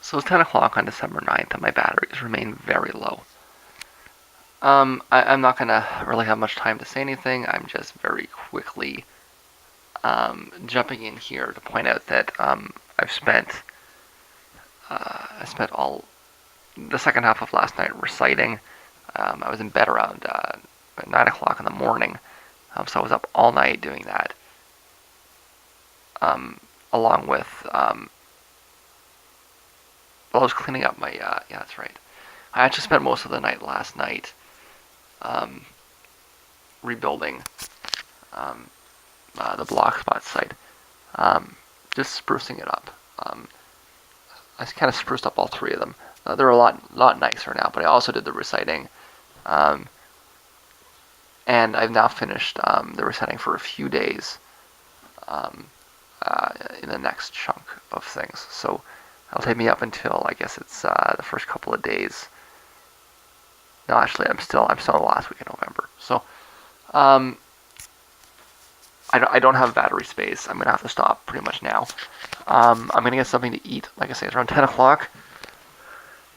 So it's 10 o'clock on December 9th, and my batteries remain very low. I'm not going to really have much time to say anything. I'm just very quickly jumping in here to point out that I spent all the second half of last night reciting. I was in bed around 9 o'clock in the morning, so I was up all night doing that, along with, I was cleaning up my, yeah, that's right. I actually spent most of the night last night rebuilding the Blogspot site, just sprucing it up. I kind of spruced up all three of them. They're a lot nicer now, but I also did the reciting. And I've now finished the reciting for a few days in the next chunk of things. So it'll take me up until, I guess it's the first couple of days. No, actually, I'm still in the last week of November. So I don't have battery space. I'm going to have to stop pretty much now. I'm going to get something to eat. Like I say, it's around 10 o'clock.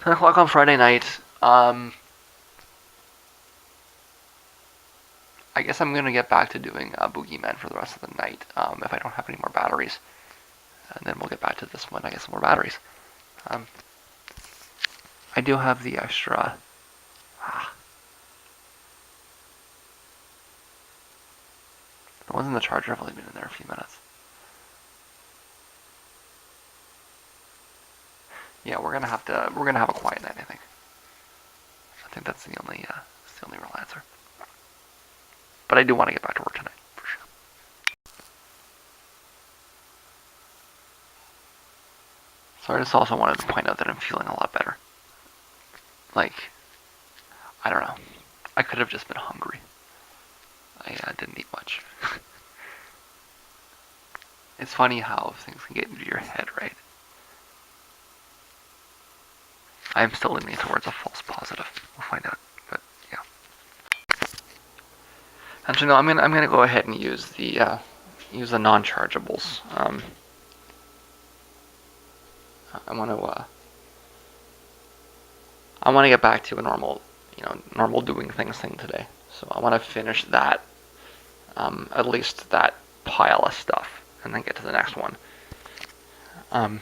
10 o'clock on Friday night. I guess I'm going to get back to doing Boogeyman for the rest of the night if I don't have any more batteries. And then we'll get back to this one, I guess, some more batteries. I do have the extra... The ones in the charger have only been in there a few minutes. Yeah, we're gonna have a quiet night, I think. I think that's the only real answer. But I do want to get back to work tonight, for sure. So I just also wanted to point out that I'm feeling a lot better. Like, I don't know. I could have just been hungry. I didn't eat much. It's funny how things can get into your head, right? I'm still leaning towards a false positive. We'll find out, but yeah. Actually, no. I'm gonna go ahead and use the non-chargeables. I want to get back to a normal doing things thing today. So I want to finish that, at least that pile of stuff, and then get to the next one. And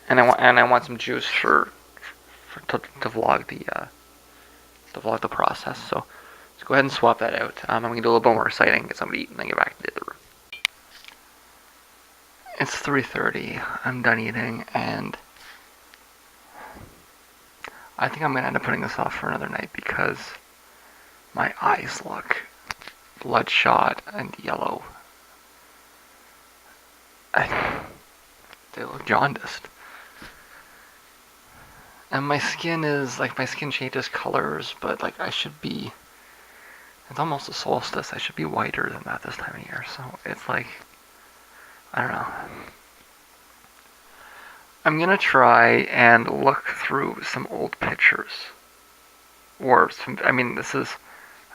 I want some juice to vlog the process. So let's go ahead and swap that out. I'm gonna do a little bit more reciting, get something to eat, and then get back to the room. It's 3:30. I'm done eating, and I think I'm gonna end up putting this off for another night because my eyes look bloodshot and yellow. They look jaundiced. And my skin changes colors, but like it's almost a solstice. I should be whiter than that this time of year. So it's like, I don't know. I'm gonna try and look through some old pictures. I've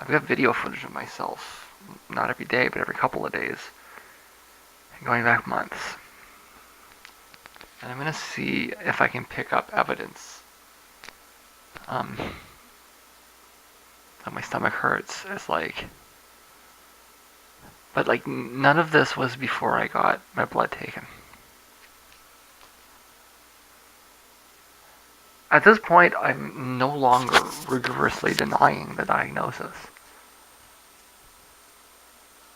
got video footage of myself, not every day, but every couple of days, going back months. And I'm gonna see if I can pick up evidence that my stomach hurts. It's like, but like none of this was before I got my blood taken. At this point, I'm no longer rigorously denying the diagnosis.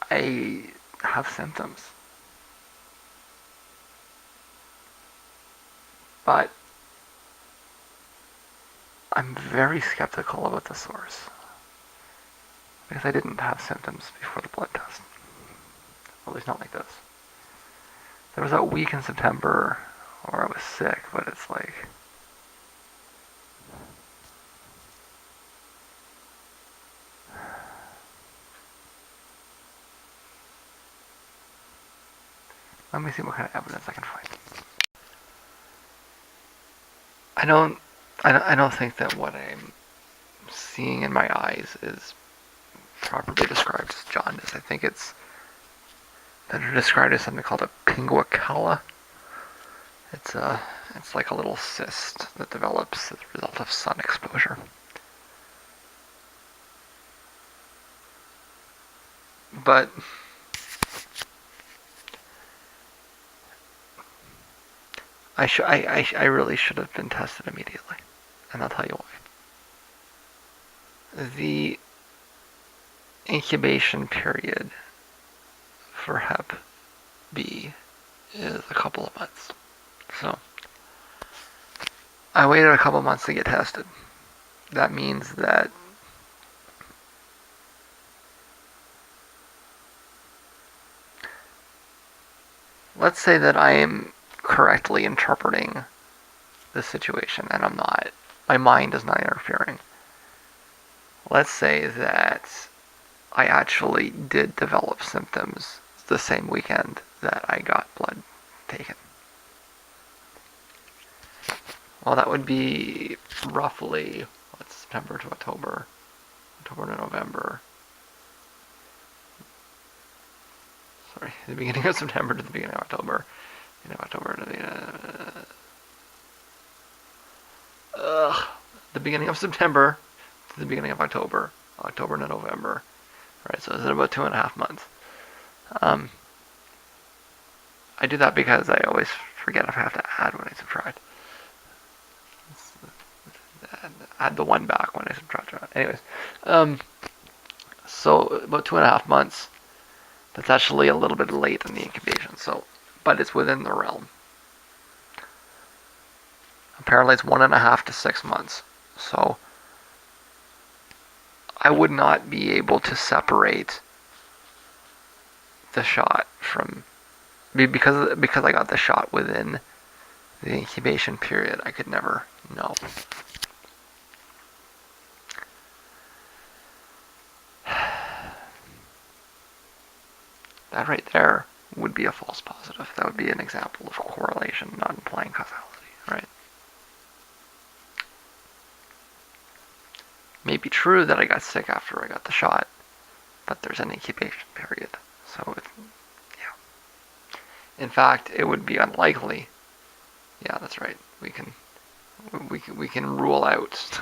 I have symptoms. But I'm very skeptical about the source. Because I didn't have symptoms before the blood test. At least not like this. There was that week in September where I was sick, but it's like... Let me see what kind of evidence I can find. I don't think that what I'm seeing in my eyes is properly described as jaundice. I think it's that are described as something called a pinguicula, It's it's like a little cyst that develops as a result of sun exposure. But I really should have been tested immediately, and I'll tell you why. The incubation period for Hep B is a couple of months. So I waited a couple of months to get tested. That means that let's say that I am correctly interpreting the situation, and I'm not. My mind is not interfering. Let's say that I actually did develop symptoms the same weekend that I got blood taken. Well, that would be roughly, what's September to October, October to November. Sorry, the beginning of September to the beginning of October. October to the beginning of September to the beginning of October. October to November. Right, so it's about 2.5 months. I do that because I always forget if I have to add when I subtract. Add the 1 back when I subtract. Anyways, so about 2.5 months. That's actually a little bit late in the incubation. So, but it's within the realm. Apparently, it's 1.5 to 6 months. So, I would not be able to separate the shot from because I got the shot within the incubation period. I could never know. That right there would be a false positive. That would be an example of correlation, not implying causality, right? It may be true that I got sick after I got the shot, but there's an incubation period. So, yeah. In fact, it would be unlikely. Yeah, that's right. We can rule out.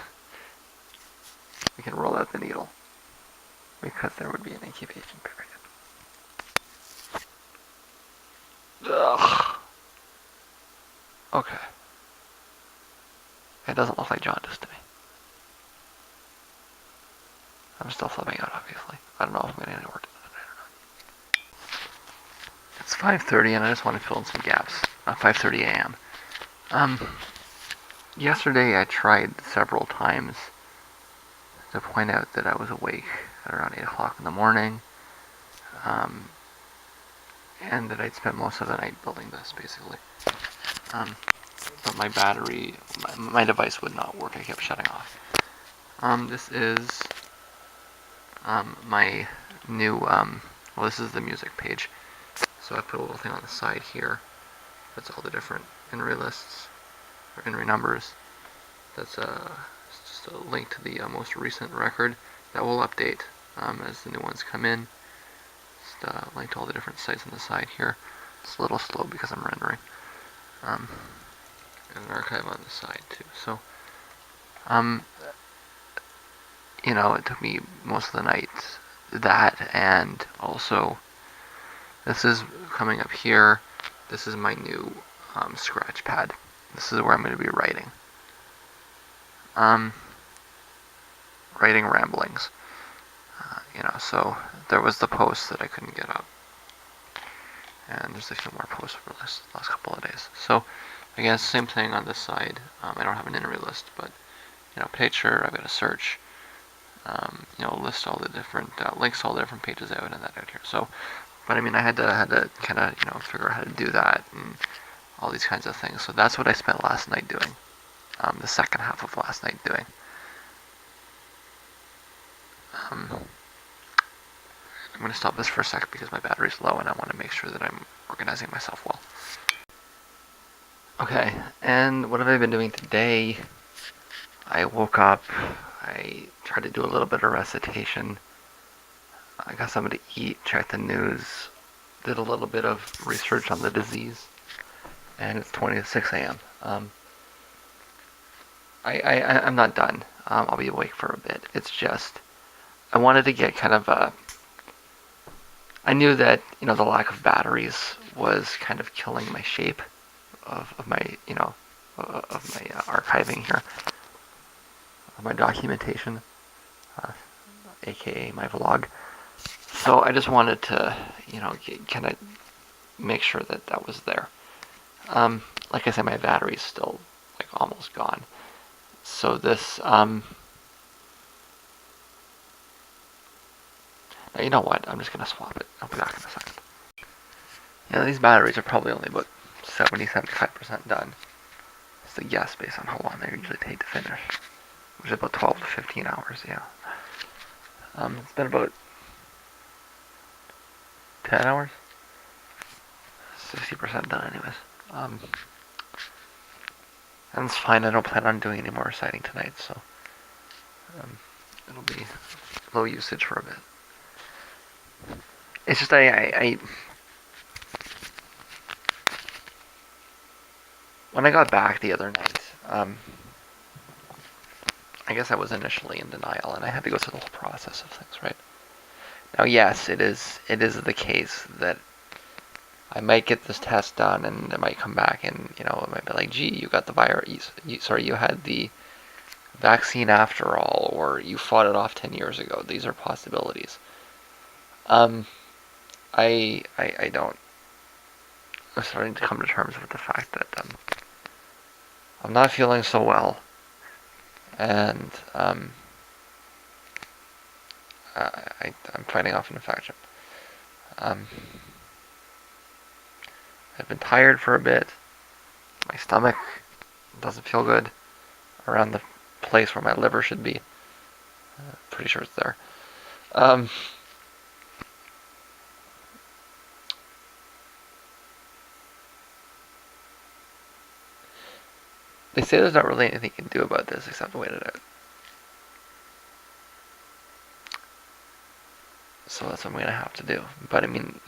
We can rule out the needle because there would be an incubation period. Ugh. Okay. It doesn't look like jaundice to me. I'm still flipping out, obviously. I don't know if I'm getting any work done today or not. It's 5:30 and I just want to fill in some gaps. 5:30 a.m. Yesterday I tried several times to point out that I was awake at around 8 o'clock in the morning, and that I'd spent most of the night building this, basically. But my battery, my device would not work. I kept shutting off. This is my new, well, this is the music page. So I put a little thing on the side here. That's all the different INRI lists, or INRI numbers. That's just a link to the most recent record that will update as the new ones come in. Just a link to all the different sites on the side here. It's a little slow because I'm rendering. And an archive on the side too. So, it took me most of the night. That, and also this is coming up here. This is my new scratch pad. This is where I'm going to be writing. Writing ramblings. So there was the post that I couldn't get up. And there's a few more posts for the last couple of days. So, again, same thing on this side. I don't have an INRI list, but, picture, I've got a search. List all the different, links all the different pages out and that out here. So, but I mean, I had to kind of, figure out how to do that and all these kinds of things. So that's what I spent last night doing. The second half of last night doing. I'm going to stop this for a sec because my battery's low and I want to make sure that I'm organizing myself well. Okay, and what have I been doing today? I woke up, I tried to do a little bit of recitation. I got something to eat, checked the news, did a little bit of research on the disease. and it's 20 to 6 a.m. I'm not done. I'll be awake for a bit. It's just I wanted to get kind of a. I knew that the lack of batteries was kind of killing my shape of my of my archiving here, of my documentation, uh, aka my vlog. So I just wanted to kind of make sure that that was there. Like I said, my battery's still like almost gone. So this now you know what? I'm just gonna swap it. I'll be back in a second. These batteries are probably only about 70-75% done. It's a guess based on how long they usually take to finish, which is about 12 to 15 hours. Yeah. It's been about 10 hours. 60% done, anyways. And it's fine. I don't plan on doing any more reciting tonight, so it'll be low usage for a bit. It's just I when I got back the other night, I guess I was initially in denial, and I had to go through the whole process of things, right? Now, yes, it is the case that I might get this test done, and it might come back, and it might be like, gee, you got the virus. You had the vaccine after all, or you fought it off 10 years ago. These are possibilities. I don't. I'm starting to come to terms with the fact that I'm not feeling so well, and I'm fighting off an infection. I've been tired for a bit. My stomach doesn't feel good around the place where my liver should be. Pretty sure it's there. They say there's not really anything you can do about this except wait it out. So that's what I'm going to have to do. But I mean,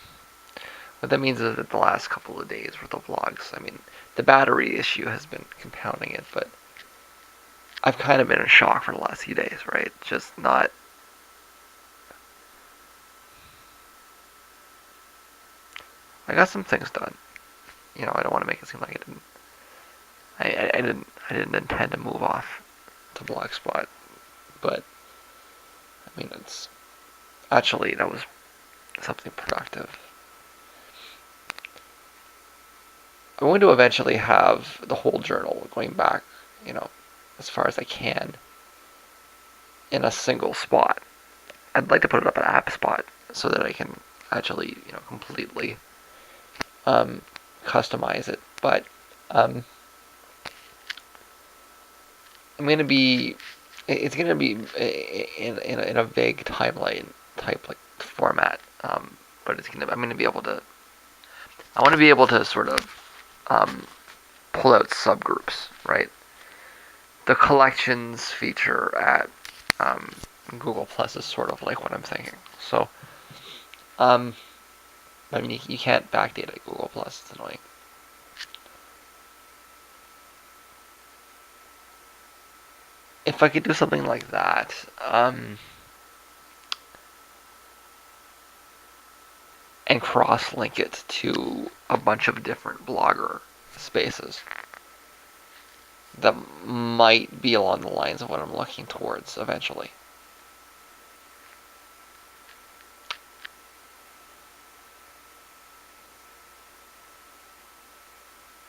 what that means is that the last couple of days with the vlogs, I mean, the battery issue has been compounding it, but I've kind of been in shock for the last few days, right? Just not. I got some things done. I don't want to make it seem like I didn't. I didn't intend to move off to Blogspot, but I mean, it's actually that was something productive. I'm going to eventually have the whole journal going back, as far as I can, in a single spot. I'd like to put it up at App Spot so that I can actually, completely customize it. But I'm going to be. It's going to be in a vague timeline type like format, but I'm going to be able to. I want to be able to sort of pull out subgroups, right? The collections feature at Google Plus is sort of like what I'm thinking. So, I mean, you can't backdate at Google Plus. It's annoying. If I could do something like that, and cross-link it to a bunch of different blogger spaces, that might be along the lines of what I'm looking towards eventually.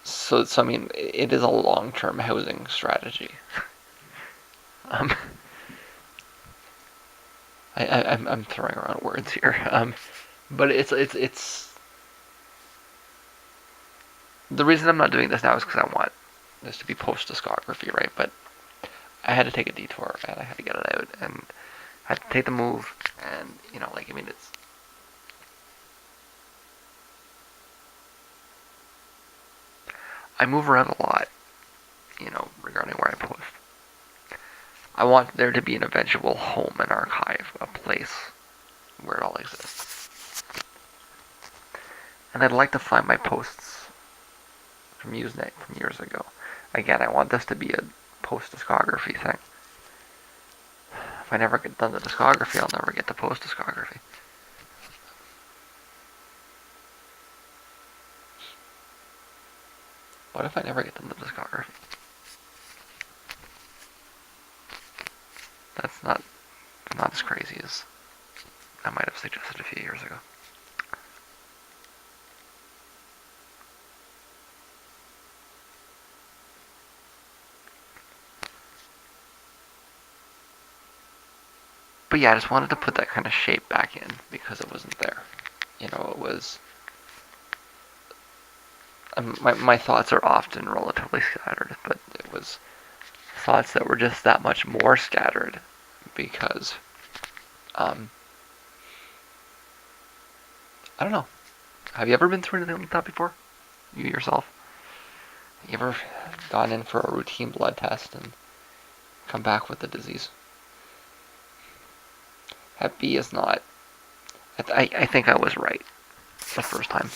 So I mean, it is a long-term housing strategy. I'm throwing around words here, but it's the reason I'm not doing this now is because I want this to be post discography, right? But I had to take a detour and I had to get it out and I had to take the move and I mean it's. I move around a lot, regarding where I post. I want there to be an eventual home and archive, a place where it all exists. And I'd like to find my posts from Usenet from years ago. Again, I want this to be a post-discography thing. If I never get done the discography, I'll never get to post-discography. What if I never get done the discography? That's not as crazy as I might have suggested a few years ago. But yeah, I just wanted to put that kind of shape back in because it wasn't there. It was... my thoughts are often relatively scattered, but it was thoughts that were just that much more scattered because... I don't know. Have you ever been through anything like that before? You yourself? You ever gone in for a routine blood test and come back with the disease? Hep B is not... I think I was right the first time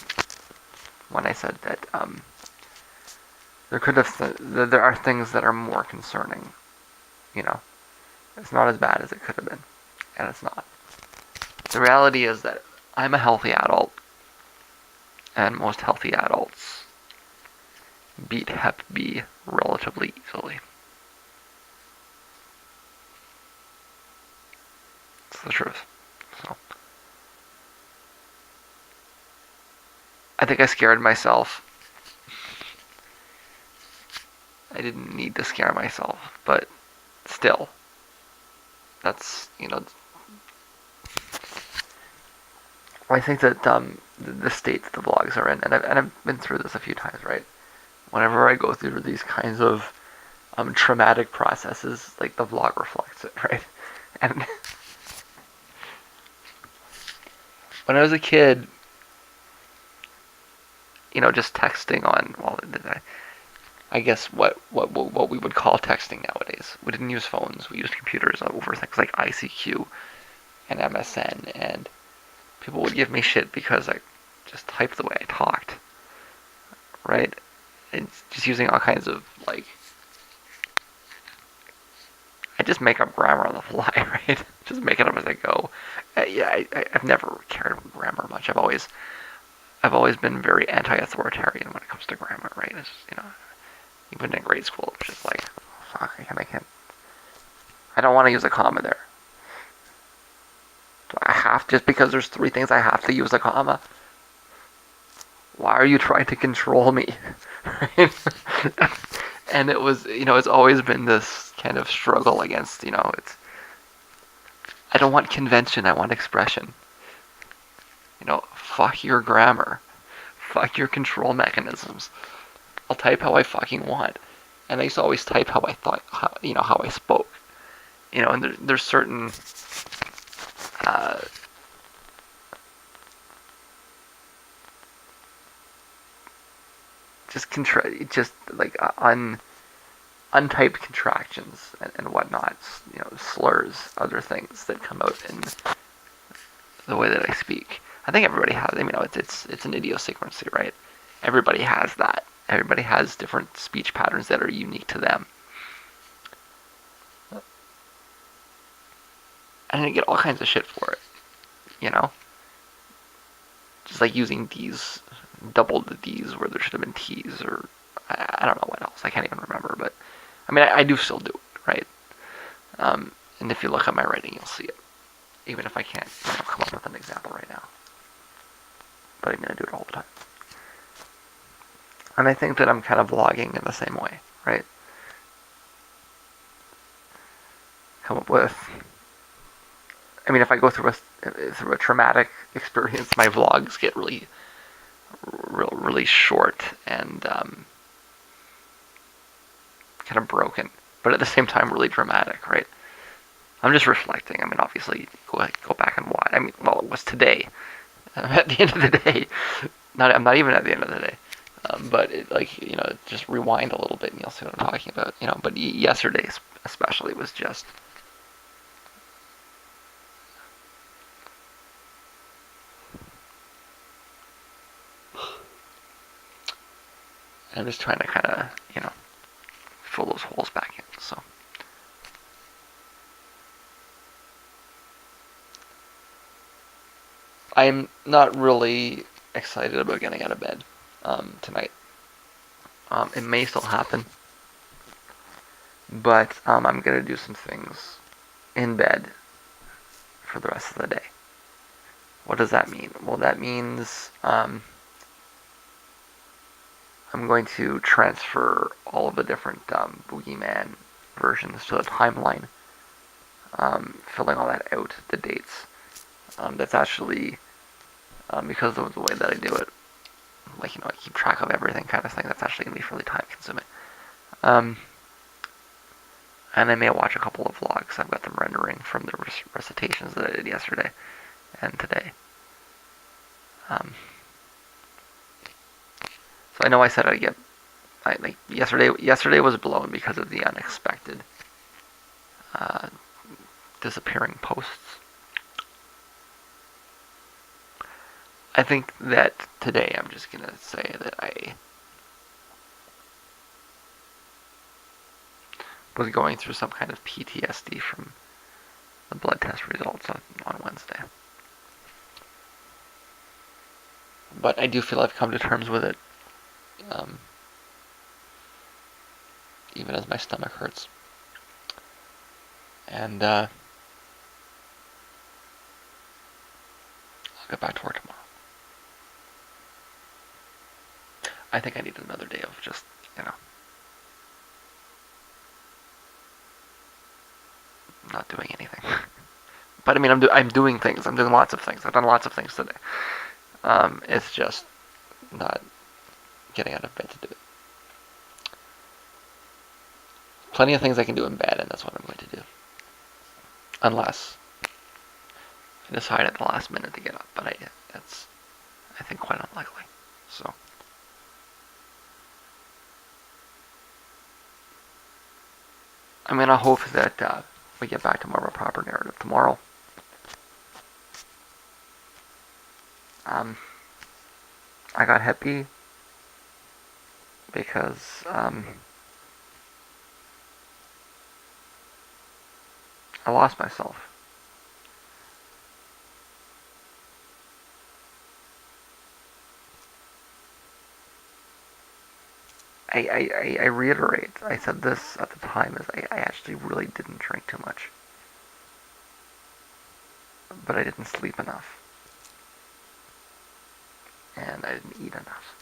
when I said that there are things that are more concerning. It's not as bad as it could have been, and it's not. The reality is that I'm a healthy adult, and most healthy adults beat Hep B relatively easily. It's the truth. So I think I scared myself. I didn't need to scare myself, but still, that's, I think that the state that the vlogs are in, and I've been through this a few times, right? Whenever I go through these kinds of traumatic processes, like the vlog reflects it, right? And when I was a kid, just texting on, well, I guess what we would call texting nowadays. We didn't use phones. We used computers over things like ICQ and MSN, and people would give me shit because I just typed the way I talked, right? And just using all kinds of, I just make up grammar on the fly, right? Just make it up as I go. I've never cared about grammar much. I've always been very anti-authoritarian when it comes to grammar, right? It's even in grade school, it's just like, fuck, I don't want to use a comma there. Do I have, just because there's 3 things I have to use a comma? Why are you trying to control me? Right? And it was, it's always been this kind of struggle against, I don't want convention, I want expression. Fuck your grammar. Fuck your control mechanisms. I'll type how I fucking want. And I used to always type how I thought, how I spoke. And there's certain just like untyped contractions and whatnot, slurs, other things that come out in the way that I speak. I think everybody has. It's an idiosyncrasy, right? Everybody has that. Everybody has different speech patterns that are unique to them. And I get all kinds of shit for it, Just like using D's, doubled the D's where there should have been T's, or I don't know what else. I can't even remember, but I do still do it, right? And if you look at my writing, you'll see it, even if I can't come up with an example right now. But I do it all the time. And I think that I'm kind of vlogging in the same way, right? Come up with... if I go through a traumatic experience, my vlogs get really short and kind of broken, but at the same time really dramatic, right? I'm just reflecting. Obviously, go back and watch. It was today. At the end of the day, I'm not even at the end of the day. But just rewind a little bit and you'll see what I'm talking about. But yesterday especially was just... I'm just trying to kind of, fill those holes back in. So I'm not really excited about getting out of bed tonight. It may still happen, but I'm gonna do some things in bed for the rest of the day. What does that mean? Well, that means I'm going to transfer all of the different Boogeyman versions to the timeline, filling all that out, the dates. That's actually, because of the way that I do it, like, I keep track of everything kind of thing, that's actually going to be really time consuming. And I may watch a couple of vlogs. I've got them rendering from the recitations that I did yesterday and today. So I know I said I'd get, like yesterday was blown because of the unexpected disappearing posts. I think that today I'm just gonna say that I was going through some kind of PTSD from the blood test results on Wednesday. But I do feel I've come to terms with it, even as my stomach hurts. And I'll get back to work tomorrow. I think I need another day of just, not doing anything. But I mean, I'm doing things. I'm doing lots of things. I've done lots of things today. It's just not getting out of bed to do it. Plenty of things I can do in bed, and that's what I'm going to do. Unless I decide at the last minute to get up, but that's, I think, quite unlikely. So I'm gonna hope that we get back to more of a proper narrative tomorrow. I got happy because I lost myself. I reiterate, I said this at the time, is I actually really didn't drink too much. But I didn't sleep enough. And I didn't eat enough.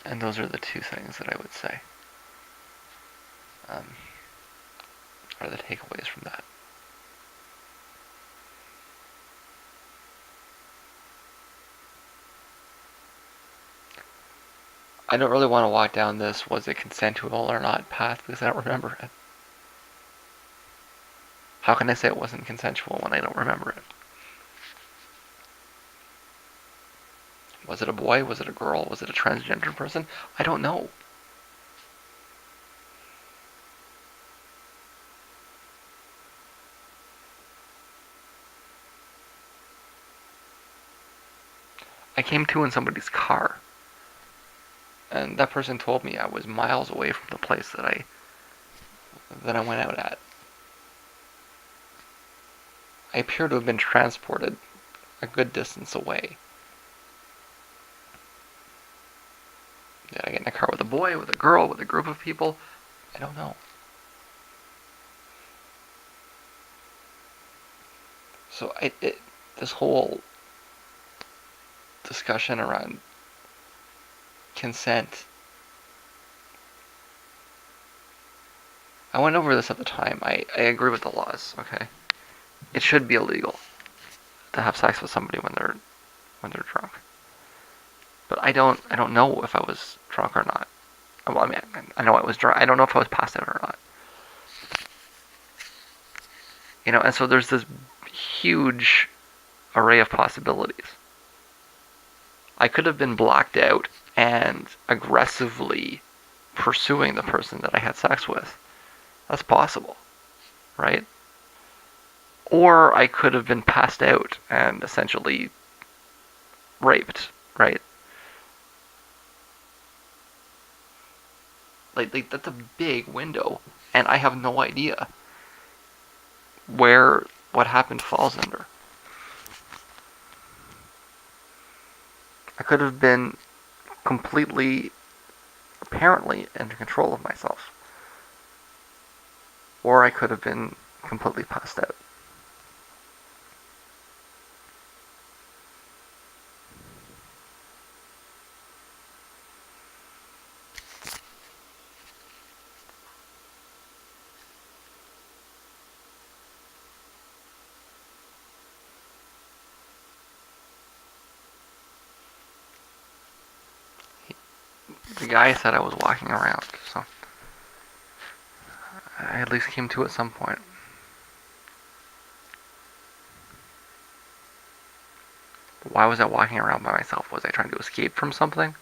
And those are the two things that I would say are the takeaways from that. I don't really want to walk down this was it consensual or not path because I don't remember it. How can I say it wasn't consensual when I don't remember it? Was it a boy? Was it a girl? Was it a transgender person? I don't know. I came to in somebody's car. And that person told me I was miles away from the place that I went out at. I appear to have been transported a good distance away. Did I get in a car with a boy, with a girl, with a group of people? I don't know. So this whole discussion around consent, I went over this at the time. I agree with the laws, okay? It should be illegal to have sex with somebody when they're drunk. But I don't know if I was drunk or not. Well, I mean, I know I was drunk. I don't know if I was passed out or not. And so there's this huge array of possibilities. I could have been blacked out and aggressively pursuing the person that I had sex with. That's possible, right? Or I could have been passed out and essentially raped, right? Like that's a big window, and I have no idea where what happened falls under. I could have been completely, apparently, under control of myself, or I could have been completely passed out. The guy said I was walking around, so I at least came to at some point. Why was I walking around by myself? Was I trying to escape from something?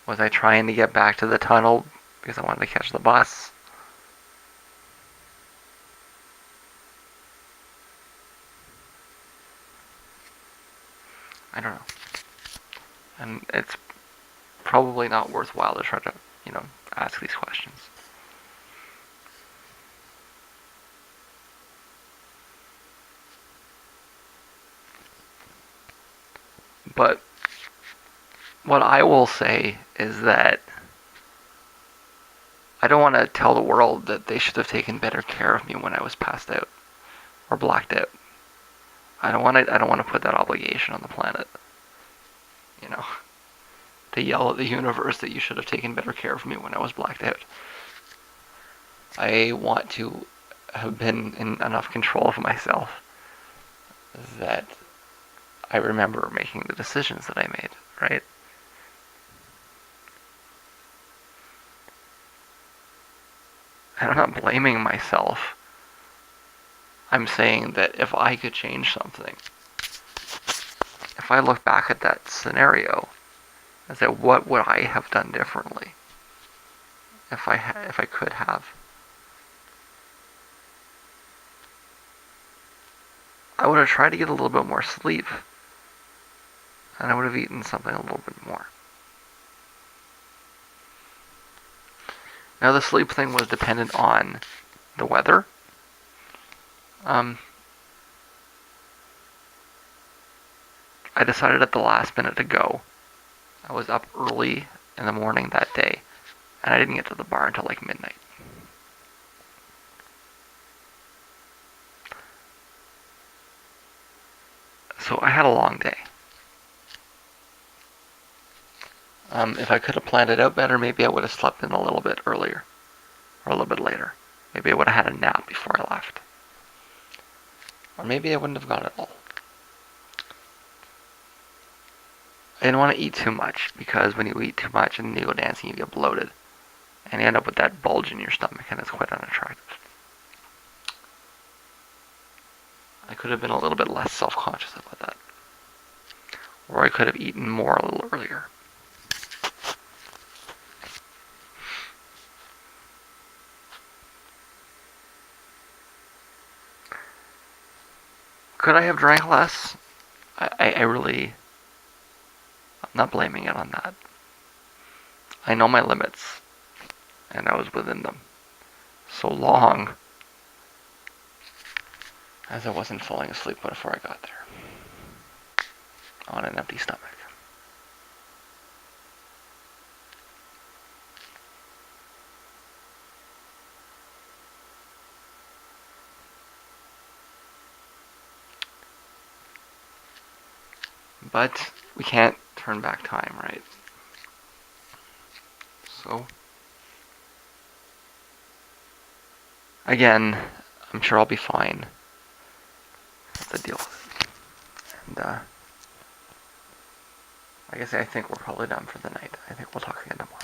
Was I trying to get back to the tunnel because I wanted to catch the bus? I don't know. And it's probably not worthwhile to try to, ask these questions. But what I will say is that I don't want to tell the world that they should have taken better care of me when I was passed out or blacked out. I don't want to put that obligation on the planet. You know, to yell at the universe that you should have taken better care of me when I was blacked out. I want to have been in enough control of myself that I remember making the decisions that I made, right? And I'm not blaming myself. I'm saying that if I could change something, if I look back at that scenario, I say, what would I have done differently if I could have? I would have tried to get a little bit more sleep, and I would have eaten something a little bit more. Now the sleep thing was dependent on the weather. I decided at the last minute to go. I was up early in the morning that day, and I didn't get to the bar until like midnight. So I had a long day. If I could have planned it out better, maybe I would have slept in a little bit earlier, or a little bit later. Maybe I would have had a nap before I left. Or maybe I wouldn't have gone at all. I didn't want to eat too much, because when you eat too much and you go dancing, you get bloated. And you end up with that bulge in your stomach, and it's quite unattractive. I could have been a little bit less self-conscious about that. Or I could have eaten more a little earlier. Could I have drank less? I really... I'm not blaming it on that. I know my limits, and I was within them. So long as I wasn't falling asleep before I got there. On an empty stomach. But we can't turn back time, right? So, again, I'm sure I'll be fine. Have to deal with it. And, like I say, I think we're probably done for the night. I think we'll talk again tomorrow.